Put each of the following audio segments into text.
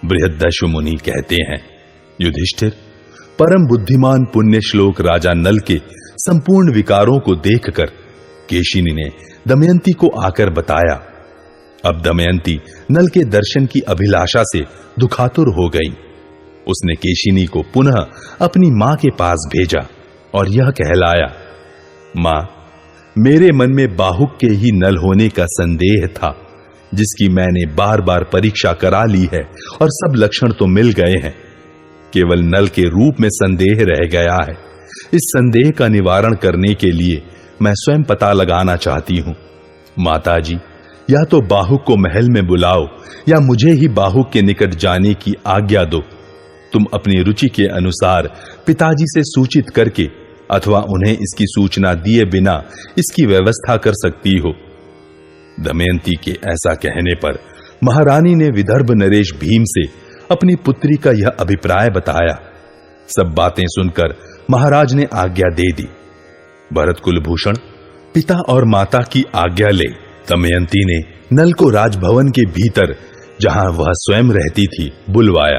बृहद्दश्व मुनि कहते हैं, युधिष्ठिर, परम बुद्धिमान पुण्य श्लोक राजा नल के संपूर्ण विकारों को देखकर केशिनी ने दमयंती को आकर बताया। अब दमयंती नल के दर्शन की अभिलाषा से दुखातुर हो गई। उसने केशिनी को पुनः अपनी मां के पास भेजा और यह कहलाया, मां, मेरे मन में बाहुक के ही नल होने का संदेह था, जिसकी मैंने बार बार परीक्षा करा ली है और सब लक्षण तो मिल गए हैं। केवल नल के रूप में संदेह रह गया है। इस संदेह का निवारण करने के लिए मैं स्वयं पता लगाना चाहती हूं। माताजी, या तो बाहुक को महल में बुलाओ या मुझे ही बाहुक के निकट जाने की आज्ञा दो। तुम अपनी रुचि के अनुसार पिताजी से सूचित करके अथवा उन्हें इसकी सूचना दिए बिना इसकी व्यवस्था कर सकती हो। दमयंती के ऐसा कहने पर महारानी ने विदर्भ नरेश भीम से अपनी पुत्री का यह अभिप्राय बताया। सब बातें सुनकर महाराज ने आज्ञा दे दी। भरत कुलभूषण पिता और माता की आज्ञा ले दमयंती ने नल को राजभवन के भीतर, जहां वह स्वयं रहती थी, बुलवाया।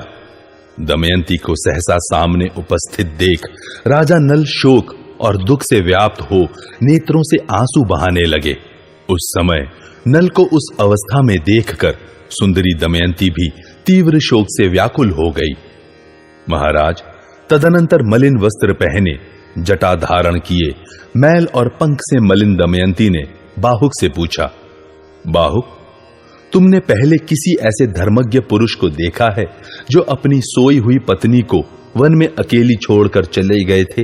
दमयंती को सहसा सामने उपस्थित देख राजा नल शोक और दुख से व्याप्त हो नेत्रों से आंसू बहाने लगे। उस समय नल को उस अवस्था में देखकर सुंदरी दमयंती भी तीव्र शोक से व्याकुल हो गई। महाराज तदनंतर मलिन वस्त्र पहने, जटा धारण किए, मैल और पंख से मलिन दमयंती ने बाहुक से पूछा, बाहुक, तुमने पहले किसी ऐसे धर्मज्ञ पुरुष को देखा है जो अपनी सोई हुई पत्नी को वन में अकेली छोड़कर चले गए थे?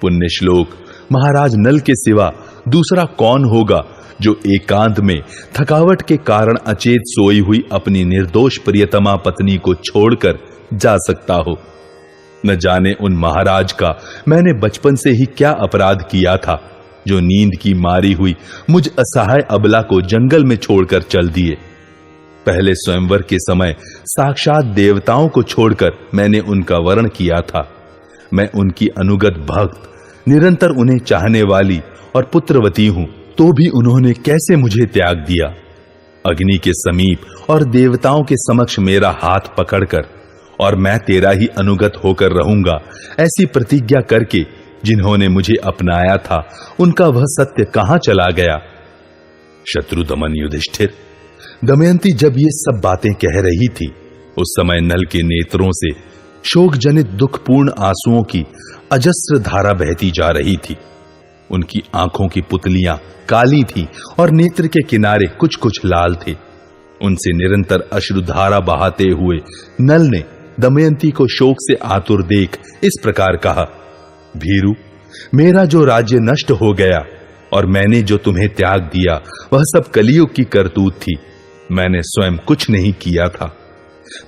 पुण्य श्लोक महाराज नल के सिवा दूसरा कौन होगा जो एकांत में थकावट के कारण अचेत सोई हुई अपनी निर्दोष प्रियतमा पत्नी को छोड़कर जा सकता हो? न जाने उन महाराज का मैंने बचपन से ही क्या अपराध किया था, जो नींद की मारी हुई मुझ असहाय अबला को जंगल में छोड़कर चल दिए। पहले स्वयंवर के समय साक्षात देवताओं को छोड़कर मैंने उनका वरण किया था। मैं उनकी अनुगत भक्त, निरंतर उन्हें चाहने वाली और पुत्रवती हूं, तो भी उन्होंने कैसे मुझे त्याग दिया? अग्नि के समीप और देवताओं के समक्ष मेरा हाथ पकड़कर और मैं तेरा ही अनुगत होकर रहूंगा, ऐसी प्रतिज्ञा करके जिन्होंने मुझे अपनाया था, उनका वह सत्य कहां चला गया? शत्रुदमन युधिष्ठिर, दमयंती जब ये सब बातें कह रही थी, उस समय नल के नेत्रों से शोक जनित दुखपूर्ण आंसुओं की अजस्र धारा बहती जा रही थी। उनकी आंखों की पुतलियां काली थी और नेत्र के किनारे कुछ कुछ लाल थे। उनसे निरंतर अश्रुधारा बहाते हुए नल ने दमयंती को शोक से आतुर देख इस प्रकार कहा, भीरू, मेरा जो राज्य नष्ट हो गया और मैंने जो तुम्हें त्याग दिया, वह सब कलियुग की करतूत थी। मैंने स्वयं कुछ नहीं किया था।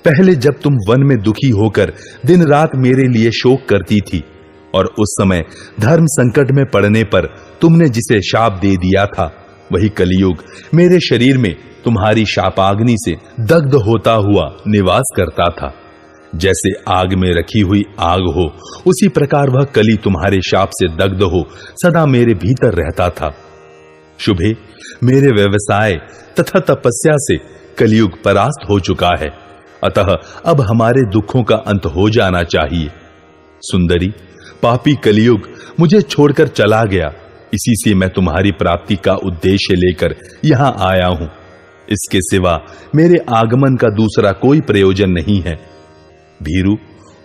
पहले जब तुम वन में दुखी होकर दिन रात मेरे लिए शोक करती थी और उस समय धर्म संकट में पड़ने पर तुमने जिसे शाप दे दिया था, वही कलियुग मेरे शरीर में तुम्हारी शापाग्नि से दग्ध होता हुआ निवास करता था। जैसे आग में रखी हुई आग हो, उसी प्रकार वह कली तुम्हारे शाप से दग्ध हो सदा मेरे भीतर रहता था। शुभे, मेरे व्यवसाय तथा तपस्या से कलियुग परास्त हो चुका है, अतः अब हमारे दुखों का अंत हो जाना चाहिए। सुंदरी, पापी कलियुग मुझे छोड़कर चला गया, इसी से मैं तुम्हारी प्राप्ति का उद्देश्य लेकर यहां आया हूं। इसके सिवा मेरे आगमन का दूसरा कोई प्रयोजन नहीं है। भीरू,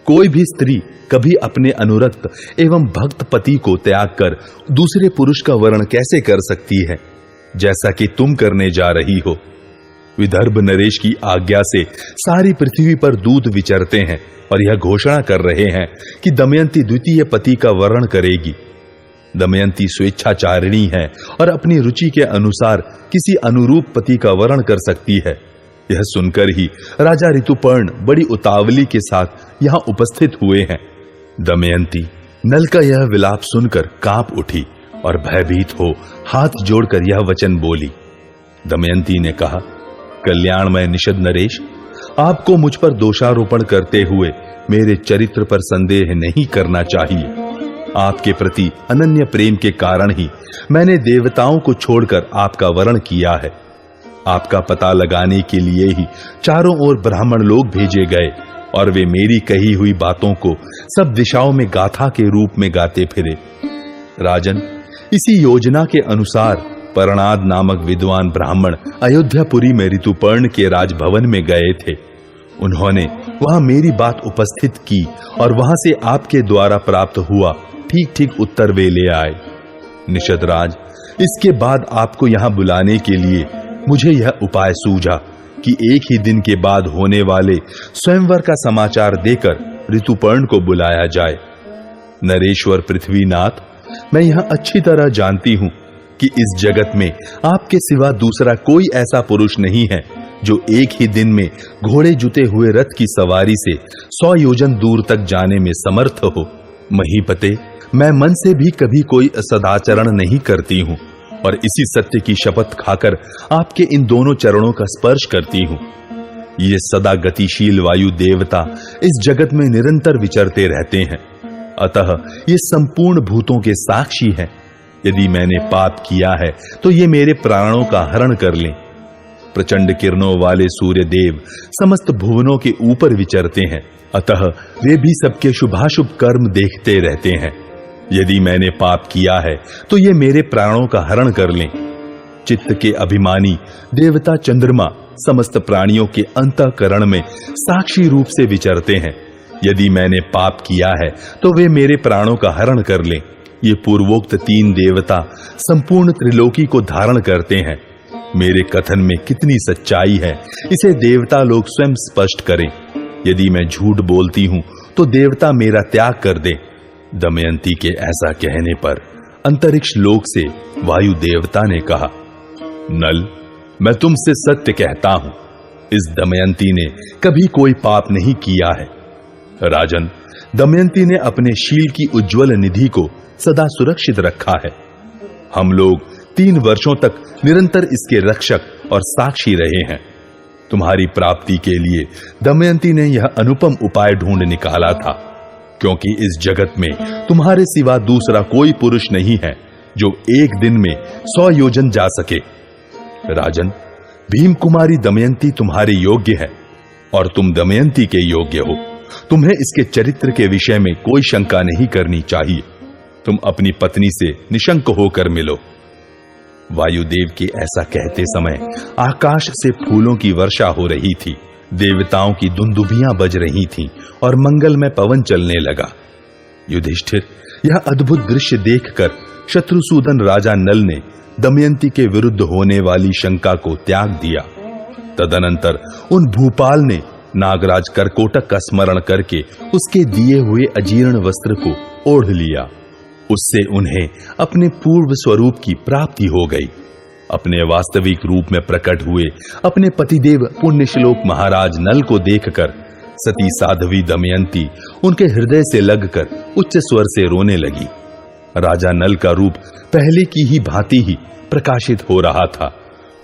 कोई भी स्त्री कभी अपने अनुरक्त एवं भक्त पति को त्याग कर दूसरे पुरुष का वरण कैसे कर सकती है, जैसा कि तुम करने जा रही हो? विदर्भ नरेश की आज्ञा से सारी पृथ्वी पर दूत विचरते हैं और यह घोषणा कर रहे हैं कि दमयंती द्वितीय पति का वरण करेगी। दमयंती स्वेच्छाचारिणी है और अपनी रुचि के अनुसार किसी अनुरूप पति का वरण कर सकती है। यह सुनकर ही राजा ऋतुपर्ण बड़ी उतावली के साथ यहां उपस्थित हुए हैं। दमयंती नल का यह विलाप सुनकर कांप उठी और भयभीत हो हाथ जोड़कर यह वचन बोली। दमयंती ने कहा, कल्याणमय निषद नरेश, आपको मुझ पर दोषारोपण करते हुए मेरे चरित्र पर संदेह नहीं करना चाहिए। आपके प्रति अनन्य प्रेम के कारण ही मैंने देवताओं को छोड़कर आपका वरण किया है। आपका पता लगाने के लिए ही चारों ओर ब्राह्मण लोग भेजे गए और वे मेरी कही हुई बातों को सब दिशाओं में गाथा के रूप में गाते फिरे। राजन, इसी योजना के अनुसार परणाद नामक विद्वान ब्राह्मण अयोध्यापुरी में ऋतुपर्ण के राजभवन में गए थे। उन्होंने वहां मेरी बात उपस्थित की और वहां से आपके द्वारा प्राप्त हुआ ठीक ठीक उत्तर वे ले आए। निषद राज, इसके बाद आपको यहां बुलाने के लिए मुझे यह उपाय सूझा कि एक ही दिन के बाद होने वाले स्वयंवर का समाचार देकर ऋतुपर्ण को बुलाया जाए। नरेश्वर पृथ्वीनाथ, मैं यह अच्छी तरह जानती हूं कि इस जगत में आपके सिवा दूसरा कोई ऐसा पुरुष नहीं है जो एक ही दिन में घोड़े जुते हुए रथ की सवारी से 100 योजन दूर तक जाने में समर्थ हो। महीपते, मैं मन से भी कभी कोई सदाचरण नहीं करती हूं और इसी सत्य की शपथ खाकर आपके इन दोनों चरणों का स्पर्श करती हूं। ये सदा गतिशील वायु देवता इस जगत में निरंतर विचरते रहते हैं, अतः ये संपूर्ण भूतों के साक्षी हैं। यदि मैंने पाप किया है तो ये मेरे प्राणों का हरण कर लें। प्रचंड किरणों वाले सूर्य देव समस्त भुवनों के ऊपर विचरते हैं, अतः वे भी सबके शुभाशुभ कर्म देखते रहते हैं। यदि मैंने पाप किया है तो ये मेरे प्राणों का हरण कर लें। चित्त के अभिमानी देवता चंद्रमा समस्त प्राणियों के अंतःकरण में साक्षी रूप से विचरते हैं। यदि मैंने पाप किया है तो वे मेरे प्राणों का हरण कर लें। ये पूर्वोक्त 3 देवता संपूर्ण त्रिलोकी को धारण करते हैं। मेरे कथन में कितनी सच्चाई है इसे देवता लोग स्वयं स्पष्ट करें। यदि मैं झूठ बोलती हूं तो देवता मेरा त्याग कर दे। दमयंती के ऐसा कहने पर अंतरिक्ष लोक से वायु देवता ने कहा, नल, मैं तुमसे सत्य कहता हूं, इस दमयंती ने कभी कोई पाप नहीं किया है। राजन, दमयंती ने अपने शील की उज्जवल निधि को सदा सुरक्षित रखा है। हम लोग 3 वर्षों तक निरंतर इसके रक्षक और साक्षी रहे हैं। तुम्हारी प्राप्ति के लिए दमयंती ने यह अनुपम उपाय ढूंढ निकाला था, क्योंकि इस जगत में तुम्हारे सिवा दूसरा कोई पुरुष नहीं है जो एक दिन में 100 योजन जा सके। राजन, भीम कुमारी दमयंती तुम्हारे योग्य है और तुम दमयंती के योग्य हो। तुम्हें इसके चरित्र के विषय में कोई शंका नहीं करनी चाहिए। तुम अपनी पत्नी से निशंक होकर मिलो। वायुदेव के ऐसा कहते समय आकाश से फूलों की वर्षा हो रही थी, देवताओं की दुंदुभियां बज रही थीं और मंगलमय पवन चलने लगा। युधिष्ठिर, यह अद्भुत दृश्य देखकर शत्रुसूदन राजा नल ने दमयंती के विरुद्ध होने वाली शंका को त्याग दिया। तदनंतर उन भूपाल ने नागराज करकोटक का स्मरण करके उसके दिए हुए अजीर्ण वस्त्र को ओढ़ लिया। उससे उन्हें अपने पूर्व स्वरूप की प्राप्ति हो गई। अपने वास्तविक रूप में प्रकट हुए अपने पतिदेव पुण्यश्लोक महाराज नल को देखकर सती साध्वी दमयंती उनके हृदय से लगकर उच्च स्वर से रोने लगी। राजा नल का रूप पहले की ही भांति ही प्रकाशित हो रहा था।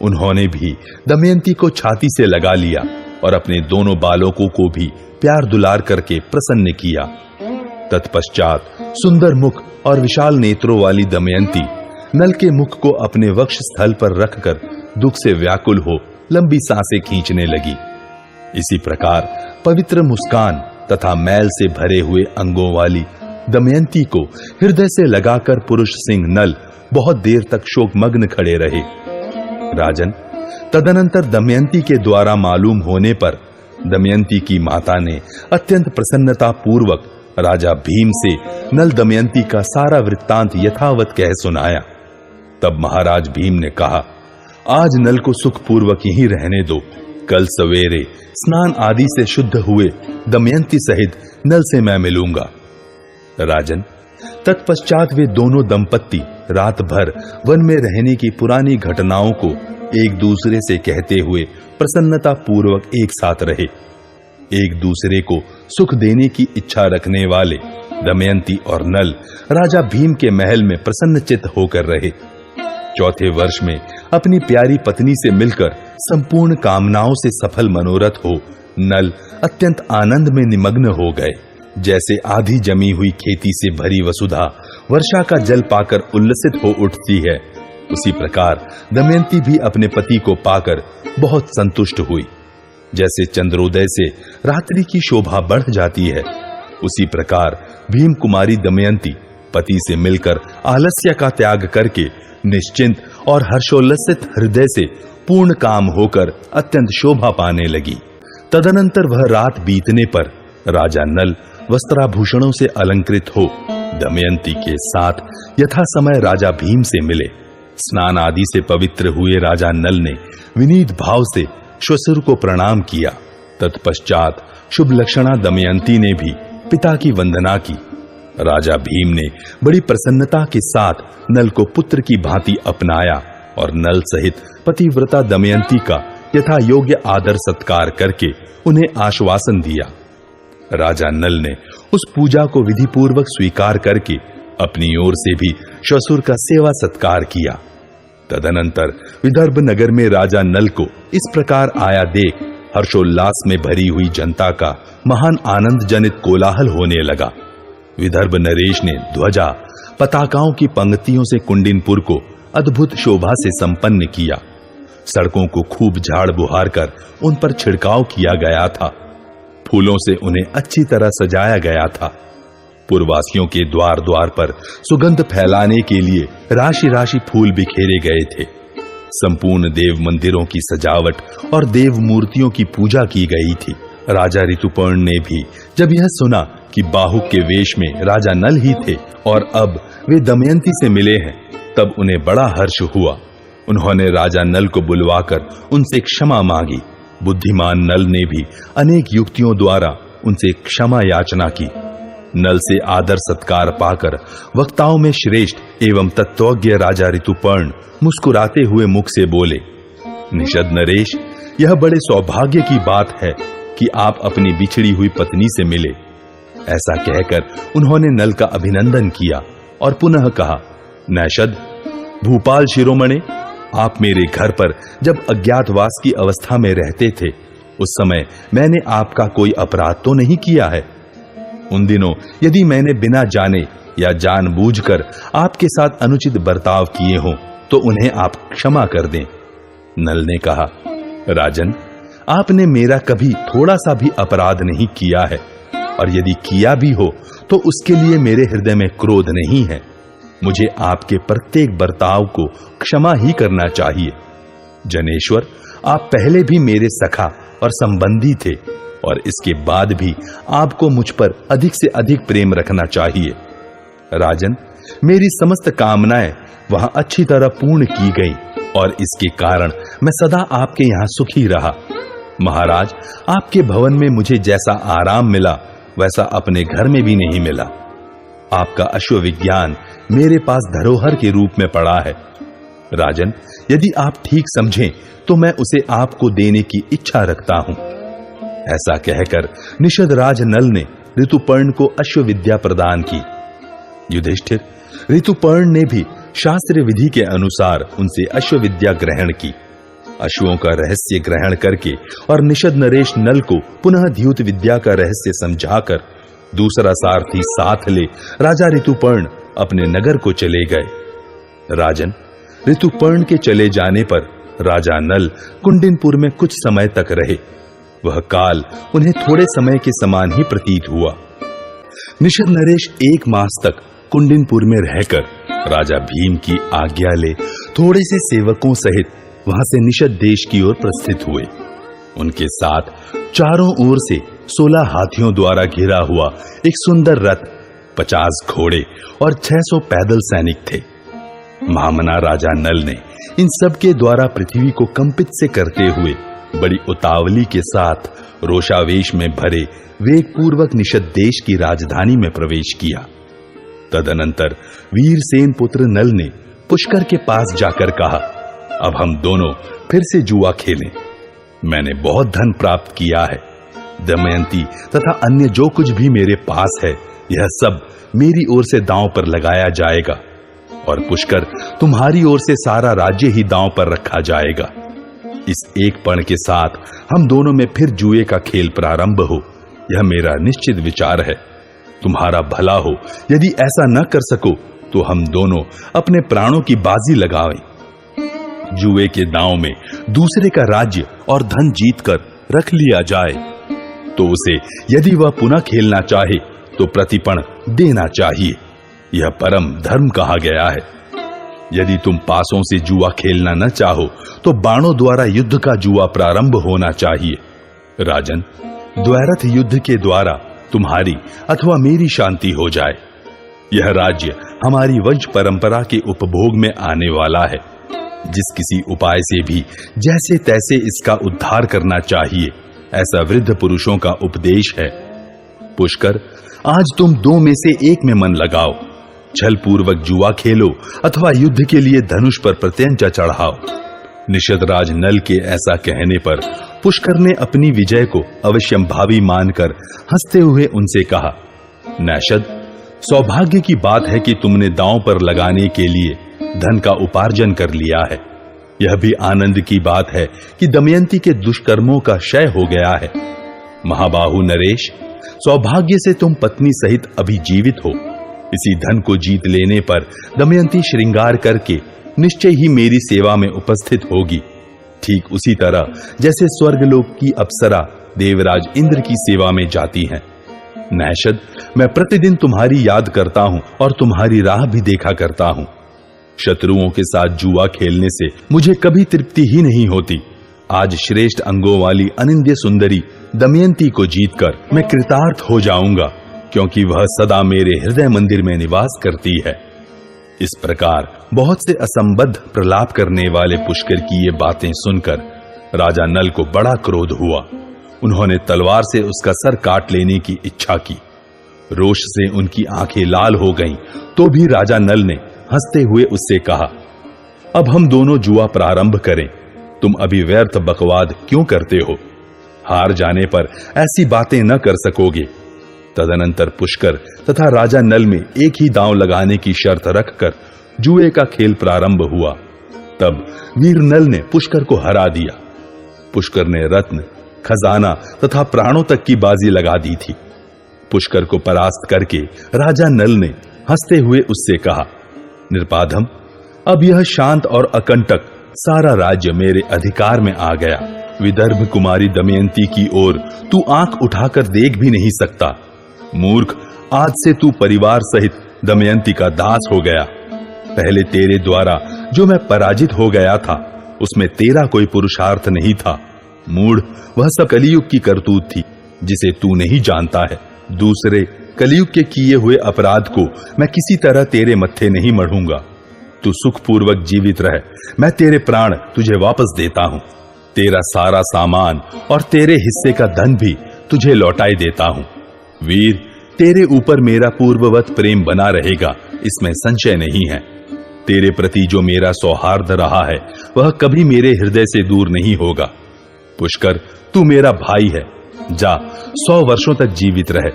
उन्होंने भी दमयंती को छाती से लगा लिया और अपने दोनों बालकों को भी प्यार दुलार करके प्रसन्न किया। तत्पश्चात सुंदर मुख और विशाल नेत्रों वाली दमयंती नल के मुख को अपने वक्ष स्थल पर रखकर दुख से व्याकुल हो लंबी सांसें खींचने लगी। इसी प्रकार पवित्र मुस्कान तथा मैल से भरे हुए अंगों वाली दमयंती को हृदय से लगाकर पुरुष सिंह नल बहुत देर तक शोकमग्न खड़े रहे। राजन, तदनंतर दमयंती के द्वारा मालूम होने पर दमयंती की माता ने अत्यंत प्रसन्नता पूर्वक राजा भीम से नल दमयंती का सारा वृत्तांत यथावत कह सुनाया। तब महाराज भीम ने कहा, आज नल को सुखपूर्वक यहीं रहने दो। कल सवेरे स्नान आदि से शुद्ध हुए दमयंती सहित नल से मैं मिलूंगा। राजन, तत्पश्चात वे दोनों दंपत्ति रात भर वन में रहने की पुरानी घटनाओं को एक दूसरे से कहते हुए प्रसन्नता पूर्वक एक साथ रहे। एक दूसरे को सुख देने की इच्छा रखने वाले दमयंती और नल राजा भीम के महल में प्रसन्नचित्त होकर रहे। चौथे वर्ष में अपनी प्यारी पत्नी से मिलकर संपूर्ण कामनाओं से सफल मनोरथ हो नल अत्यंत आनंद में निमग्न हो गए। जैसे आधी जमी हुई खेती से भरी वसुधा वर्षा का जल पाकर उल्लसित हो उठती है, उसी प्रकार दमयंती भी अपने पति को पाकर बहुत संतुष्ट हुई। जैसे चंद्रोदय से रात्रि की शोभा बढ़ जाती है, उसी प्रकार भीम कुमारी दमयंती पति से मिलकर आलस्य का त्याग करके निश्चिंत और हर्षोल्लसित हृदय से पूर्ण काम होकर अत्यंत शोभा पाने लगी। तदनंतर वह रात बीतने पर राजा नल वस्त्राभूषणों से अलंकृत हो दमयंती के साथ यथा समय राजा भीम से मिले। स्नान आदि से पवित्र हुए राजा नल ने विनीत भाव से श्वशुर को प्रणाम किया। तत्पश्चात शुभ लक्षणा दमयंती ने भी पिता की वंदना की। राजा भीम ने बड़ी प्रसन्नता के साथ नल को पुत्र की भांति अपनाया और नल सहित पतिव्रता दमयंती का यथा योग्य आदर सत्कार करके उन्हें आश्वासन दिया। राजा नल ने उस पूजा को विधि पूर्वक स्वीकार करके अपनी ओर से भी श्वशुर का सेवा सत्कार किया। तदनंतर विदर्भ नगर में राजा नल को इस प्रकार आया देख हर्षोल्लास में भरी हुई जनता का महान आनंद जनित कोलाहल होने लगा। विदर्भ नरेश ने ध्वजा पताकाओं की पंक्तियों से कुंडिनपुर को अद्भुत शोभा से संपन्न किया। सड़कों को खूब झाड़ बुहार कर उन पर छिड़काव किया गया था। फूलों से उन्हें अच्छी तरह सजाया गया था। पुरवासियों के द्वार द्वार पर सुगंध फैलाने के लिए राशि राशि फूल बिखेरे गए थे। संपूर्ण देव मंदिरों की सजावट और देव मूर्तियों की पूजा की गई थी। राजा ऋतुपर्ण ने भी जब यह सुना कि बाहुक के वेश में राजा नल ही थे और अब वे दमयंती से मिले हैं, तब उन्हें बड़ा हर्ष हुआ। उन्होंने राजा नल को बुलवाकर उनसे क्षमा मांगी। बुद्धिमान नल ने भी अनेक युक्तियों द्वारा उनसे क्षमा याचना की। नल से आदर सत्कार पाकर वक्ताओं में श्रेष्ठ एवं तत्वज्ञ राजा ऋतुपर्ण मुस्कुराते हुए मुख से बोले, निषद नरेश, यह बड़े सौभाग्य की बात है कि आप अपनी बिछड़ी हुई पत्नी से मिले। ऐसा कहकर उन्होंने नल का अभिनंदन किया और पुनः कहा, नैषद, भूपाल शिरोमणे, आप मेरे घर पर जब अज्ञातवास की अवस्था में रहते थे, उस समय मैंने आपका कोई अपराध तो नहीं किया है। उन दिनों यदि मैंने बिना जाने या जानबूझकर आपके साथ अनुचित बर्ताव किए हों तो उन्हें आप क्षमा कर दें। नल ने कहा, राजन, आपने मेरा कभी थोड़ा सा भी अपराध नहीं किया है, और यदि किया भी हो तो उसके लिए मेरे हृदय में क्रोध नहीं है। मुझे आपके प्रत्येक बर्ताव को क्षमा ही करना चाहिए। जनेश्वर, आप पहले भी मेरे सखा और संबंधी थे और इसके बाद भी आपको मुझ पर अधिक से अधिक प्रेम रखना चाहिए। राजन, मेरी समस्त कामनाएं वहां अच्छी तरह पूर्ण की गई और इसके कारण मैं सदा आपके यहां सुखी रहा। महाराज, आपके भवन में मुझे जैसा आराम मिला वैसा अपने घर में भी नहीं मिला। आपका अश्वविज्ञान मेरे पास धरोहर के रूप में पड़ा है। राजन, यदि आप ठीक समझें तो मैं उसे आपको देने की इच्छा रखता हूं। ऐसा कहकर निषद राज नल ने ऋतुपर्ण को अश्वविद्या प्रदान की। युधिष्ठिर, ऋतुपर्ण ने भी शास्त्र विधि के अनुसार उनसे अश्वविद्या ग्रहण की। अश्वों का रहस्य ग्रहण करके और निषद नरेश नल को पुनः द्यूत विद्या का रहस्य समझाकर दूसरा सारथी साथ ले राजा ऋतुपर्ण अपने नगर को चले गए। राजन, ऋतुपर्ण के चले जाने पर राजा नल कुंडिनपुर में कुछ समय तक रहे। वह काल उन्हें थोड़े समय के समान ही प्रतीत हुआ। निषद नरेश 1 मास तक कुंडिनपुर में रहकर राजा भीम की आज्ञा ले थोड़े से सेवकों सहित वहां से निषद देश की ओर प्रस्थित हुए। उनके साथ चारों ओर से 16 हाथियों द्वारा घिरा हुआ एक सुंदर रथ, 50 घोड़े और 600 पैदल सैनिक थे। महामना राजा नल ने इन सब के द्वारा पृथ्वी को कंपित से करते हुए बड़ी उतावली के साथ रोषावेश में भरे वेग पूर्वक निषद देश की राजधानी में प्रवेश किया। तदनंतर वीरसेन पुत्र नल ने पुष्कर के पास जाकर कहा, अब हम दोनों फिर से जुआ खेलें। मैंने बहुत धन प्राप्त किया है। दमयंती तथा अन्य जो कुछ भी मेरे पास है, यह सब मेरी ओर से दांव पर लगाया जाएगा और पुष्कर, तुम्हारी ओर से सारा राज्य ही दांव पर रखा जाएगा। इस एक पण के साथ हम दोनों में फिर जुए का खेल प्रारंभ हो, यह मेरा निश्चित विचार है। तुम्हारा भला हो। यदि ऐसा न कर सको तो हम दोनों अपने प्राणों की बाजी लगावें जुए के दांव में दूसरे का राज्य और धन जीतकर रख लिया जाए तो उसे यदि वह पुनः खेलना चाहे तो प्रतिपण देना चाहिए। यह परम धर्म कहा गया है। यदि तुम पासों से जुआ खेलना न चाहो तो बाणों द्वारा युद्ध का जुआ प्रारंभ होना चाहिए। राजन, द्वैरथ युद्ध के द्वारा तुम्हारी अथवा मेरी शांति हो जाए। यह राज्य हमारी वंश परंपरा के उपभोग में आने वाला है। जिस किसी उपाय से भी जैसे तैसे इसका उद्धार करना चाहिए, ऐसा वृद्ध पुरुषों का उपदेश है। पुष्कर, आज तुम दो में से एक में मन लगाओ। छल पूर्वक जुआ खेलो अथवा युद्ध के लिए धनुष पर प्रत्यंचा चढ़ाओ। निषदराज नल के ऐसा कहने पर पुष्कर ने अपनी विजय को अवश्यंभावी मानकर हंसते हुए उनसे कहा, नैषद, सौभाग्य की बात है कि तुमने दांव पर लगाने के लिए धन का उपार्जन कर लिया है। यह भी आनंद की बात है कि दमयंती के दुष्कर्मों का क्षय हो गया है। महाबाहु नरेश, सौभाग्य से तुम पत्नी सहित अभी जीवित हो। इसी धन को जीत लेने पर दमयंती श्रृंगार करके निश्चय ही मेरी सेवा में उपस्थित होगी, ठीक उसी तरह जैसे स्वर्गलोक की अप्सरा देवराज इंद्र की सेवा में जाती हैं। नैषद, मैं प्रतिदिन तुम्हारी याद करता हूं और तुम्हारी राह भी देखा करता हूं। शत्रुओं के साथ जुआ खेलने से मुझे कभी तृप्ति ही नहीं होती। आज श्रेष्ठ अंगों वाली अनिंद्य सुंदरी दमयंती को जीतकर मैं कृतार्थ हो जाऊंगा, क्योंकि वह सदा मेरे हृदय मंदिर में निवास करती है। इस प्रकार बहुत से असंबद्ध प्रलाप करने वाले पुष्कर की ये बातें सुनकर राजा नल को बड़ा क्रोध हुआ। उन्होंने तलवार से उसका सर काट लेने की इच्छा की। रोष से उनकी आंखें लाल हो गईं, तो भी राजा नल ने हंसते हुए उससे कहा, अब हम दोनों जुआ प्रारंभ करें। तुम अभी व्यर्थ बकवाद क्यों करते हो? हार जाने पर ऐसी बातें न कर सकोगे। तदनंतर पुष्कर तथा राजा नल में एक ही दांव लगाने की शर्त रखकर जुए का खेल प्रारंभ हुआ। तब वीर नल ने पुष्कर को हरा दिया। पुष्कर ने रत्न, खजाना तथा प्राणों तक की बाजी लगा दी थी। पुष्कर को परास्त करके राजा नल ने हंसते हुए उससे कहा, निर्पाधम, अब यह शांत और अकंटक सारा राज्य मेरे अधिकार में आ गया। विदर्भ कुमारी दमयंती की ओर तू आंख उठाकर देख भी नहीं सकता। मूर्ख, आज से तू परिवार सहित दमयंती का दास हो गया। पहले तेरे द्वारा जो मैं पराजित हो गया था, उसमें तेरा कोई पुरुषार्थ नहीं था। मूढ़, वह सब कलियुग की करतूत थी जिसे तू नहीं जानता है। दूसरे कलियुग के किए हुए अपराध को मैं किसी तरह तेरे मत्थे नहीं मढ़ूंगा। तू सुखपूर्वक जीवित रह, मैं तेरे प्राण तुझे वापस देता हूं। तेरा सारा सामान और तेरे हिस्से का धन भी तुझे लौटाई देता हूं। वीर, तेरे ऊपर मेरा पूर्ववत प्रेम बना रहेगा, इसमें संशय नहीं है। तेरे प्रति जो मेरा सौहार्द रहा है वह कभी मेरे हृदय से दूर नहीं होगा। पुष्कर, तू मेरा भाई है, जा 100 वर्षों तक जीवित रहे।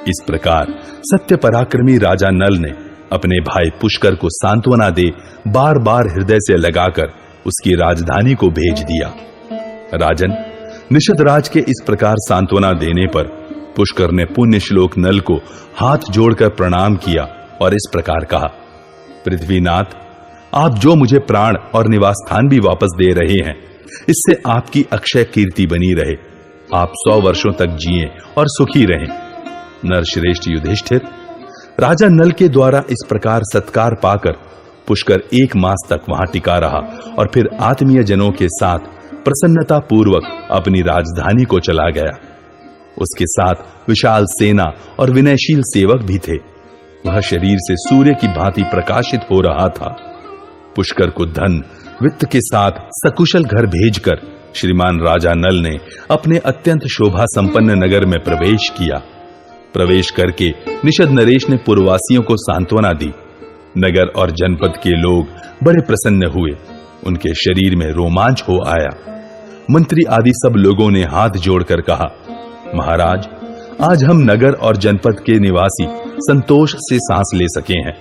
इस प्रकार सत्य पराक्रमी राजा नल ने अपने भाई पुष्कर को सांत्वना दे बार बार हृदय से लगाकर उसकी राजधानी को भेज दिया। राजन, निषदराज के इस प्रकार सांत्वना देने पर पुष्कर ने पुण्य श्लोक नल को हाथ जोड़कर प्रणाम किया और इस प्रकार कहा, पृथ्वीनाथ, आप जो मुझे प्राण और निवास स्थान भी वापस दे रहे हैं, इससे आपकी अक्षय कीर्ति बनी रहे। आप 100 वर्षों तक जिएं और सुखी रहें। नरश्रेष्ठ युधिष्ठिर, राजा नल के द्वारा इस प्रकार सत्कार पाकर पुष्कर 1 मास तक वहां टिका रहा और फिर आत्मीय जनों के साथ प्रसन्नता पूर्वक अपनी राजधानी को चला गया। उसके साथ विशाल सेना और विनयशील सेवक भी थे। वह शरीर से सूर्य की भांति प्रकाशित हो रहा था। पुष्कर को धन वित्त के साथ सकुशल घर भेजकर श्रीमान राजा नल ने अपने अत्यंत शोभा संपन्न नगर में प्रवेश किया। प्रवेश करके निषद नरेश ने पुरवासियों को सांत्वना दी। नगर और जनपद के लोग बड़े प्रसन्न हुए। उनके शरीर में रोमांच हो आया। मंत्री आदि सब लोगों ने हाथ जोड़कर कहा, महाराज, आज हम नगर और जनपद के निवासी संतोष से सांस ले सके हैं।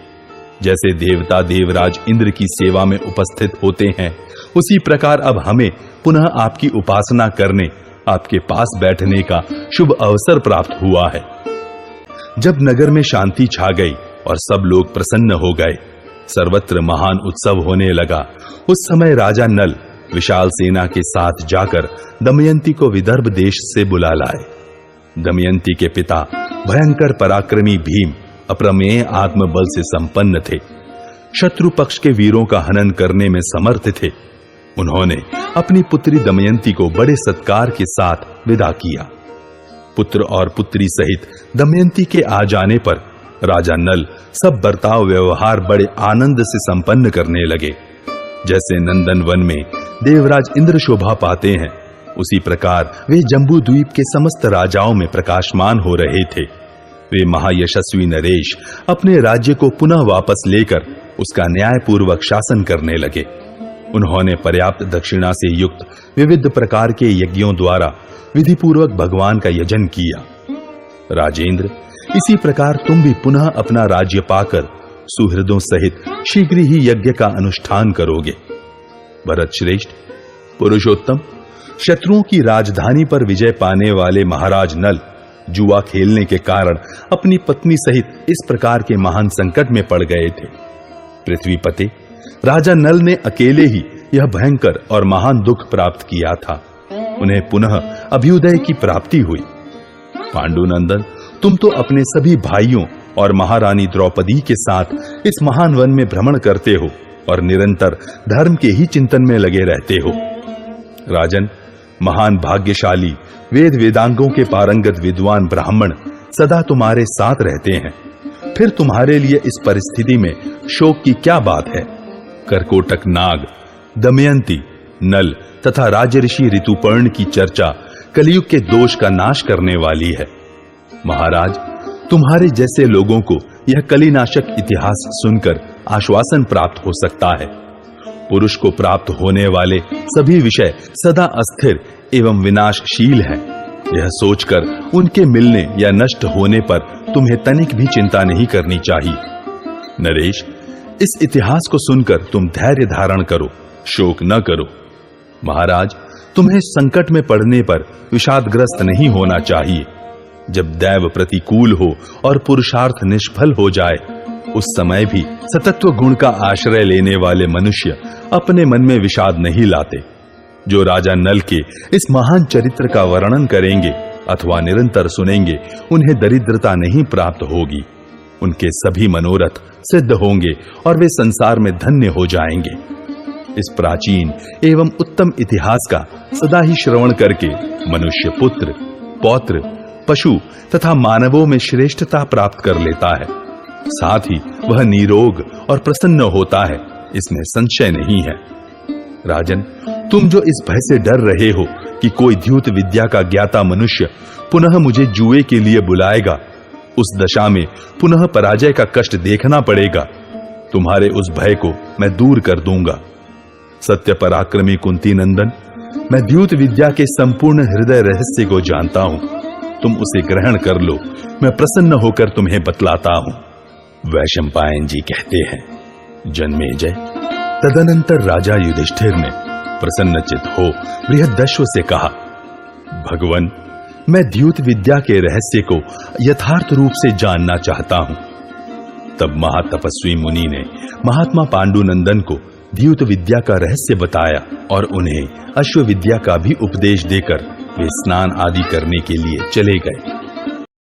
जैसे देवता देवराज इंद्र की सेवा में उपस्थित होते हैं, उसी प्रकार अब हमें पुनः आपकी उपासना करने, आपके पास बैठने का शुभ अवसर प्राप्त हुआ है। जब नगर में शांति छा गई और सब लोग प्रसन्न हो गए, सर्वत्र महान उत्सव होने लगा। उस समय राजा नल विशाल सेना के साथ जाकर दमयंती को विदर्भ देश से बुला लाए। दमयंती के पिता भयंकर पराक्रमी भीम अप्रमेय आत्मबल से संपन्न थे, शत्रु पक्ष के वीरों का हनन करने में समर्थ थे। उन्होंने अपनी पुत्री दमयंती को बड़े सत्कार के साथ विदा किया। पुत्र और पुत्री सहित दमयंती के आ जाने पर राजा नल सब बर्ताव व्यवहार बड़े आनंद से संपन्न करने लगे। जैसे नंदन वन में देवराज इंद्र शोभा पाते हैं, उसी प्रकार वे जम्बू द्वीप के समस्त राजाओं में प्रकाशमान हो रहे थे। वे महायशस्वी नरेश अपने राज्य को पुनः वापस लेकर उसका न्यायपूर्वक शासन करने लगे। उन्होंने पर्याप्त दक्षिणा से युक्त विविध प्रकार के यज्ञों द्वारा विधिपूर्वक भगवान का यजन किया। राजेंद्र, इसी प्रकार तुम भी पुनः अपना राज्य पाकर सुहृदों सहित शीघ्र ही यज्ञ का अनुष्ठान करोगे। भरत श्रेष्ठ, पुरुषोत्तम, शत्रुओं की राजधानी पर विजय पाने वाले महाराज नल जुआ खेलने के कारण अपनी पत्नी सहित इस प्रकार के महान संकट में पड़ गए थे। पृथ्वीपते, राजा नल ने अकेले ही यह भयंकर और महान दुख प्राप्त किया था। उन्हें पुनः अभ्युदय की प्राप्ति हुई। पांडुनंदन, तुम तो अपने सभी भाइयों और महारानी द्रौपदी के साथ इस महान वन में भ्रमण करते हो और निरंतर धर्म के ही चिंतन में लगे रहते हो। राजन, महान भाग्यशाली वेद वेदांगों के पारंगत विद्वान ब्राह्मण सदा तुम्हारे साथ रहते हैं। फिर तुम्हारे लिए इस परिस्थिति में शोक की क्या बात है? करकोटक नाग, दमयंती, नल तथा राजऋषि ऋतुपर्ण की चर्चा कलयुग के दोष का नाश करने वाली है। महाराज, तुम्हारे जैसे लोगों को यह कलिनाशक इतिहास सुनकर आश्वासन प्राप्त हो सकता है। पुरुष को प्राप्त होने वाले सभी विषय सदा अस्थिर एवं विनाशशील हैं। यह सोचकर उनके मिलने या नष्ट होने पर तुम्हें तनिक भी चिंता नहीं करनी चाहिए। नरेश, इस इतिहास को सुनकर तुम धैर्य धारण करो, शोक न करो। महाराज, तुम्हें संकट में पड़ने पर विषादग्रस्त नहीं होना चाहिए। जब दैव प्रतिकूल हो और पुरुषार्थ निष्फल हो जाए, उस समय भी सतत्व गुण का आश्रय लेने वाले मनुष्य अपने मन में विषाद नहीं लाते। जो राजा नल के इस महान चरित्र का वर्णन करेंगे अथवा निरंतर सुनेंगे, उन्हें दरिद्रता नहीं प्राप्त होगी। उनके सभी मनोरथ सिद्ध होंगे और वे संसार में धन्य हो जाएंगे। इस प्राचीन एवं उत्तम इतिहास का सदा ही श्रवण करके मनुष्य पुत्र, पौत्र, पशु तथा मानवों में श्रेष्ठता प्राप्त कर लेता है। साथ ही वह निरोग और प्रसन्न होता है, इसमें संशय नहीं है। राजन, तुम जो इस भय से डर रहे हो कि कोई द्यूत विद्या का ज्ञाता मनुष्य पुनः मुझे जुए के लिए बुलाएगा, उस दशा में पुनः पराजय का कष्ट देखना पड़ेगा, तुम्हारे उस भय को मैं दूर कर दूंगा। सत्य पराक्रमी कुंती नंदन, मैं द्यूत विद्या के संपूर्ण हृदय रहस्य को जानता हूं। तुम उसे ग्रहण कर लो, मैं प्रसन्न होकर तुम्हें बतलाता हूं। वैशंपायन जी कहते हैं, जन्मेजय, तदनंतर राजा युधिष्ठिर ने प्रसन्नचित हो बृहदश्व से कहा, भगवन, मैं द्यूत विद्या के रहस्य को यथार्थ रूप से जानना चाहता हूं। तब महातपस्वी मुनि ने महात्मा पांडुनंदन को द्यूत विद्या का रहस्य बताया और उन्हें अश्व विद्या का भी उपदेश देकर वे स्नान आदि करने के लिए चले गए।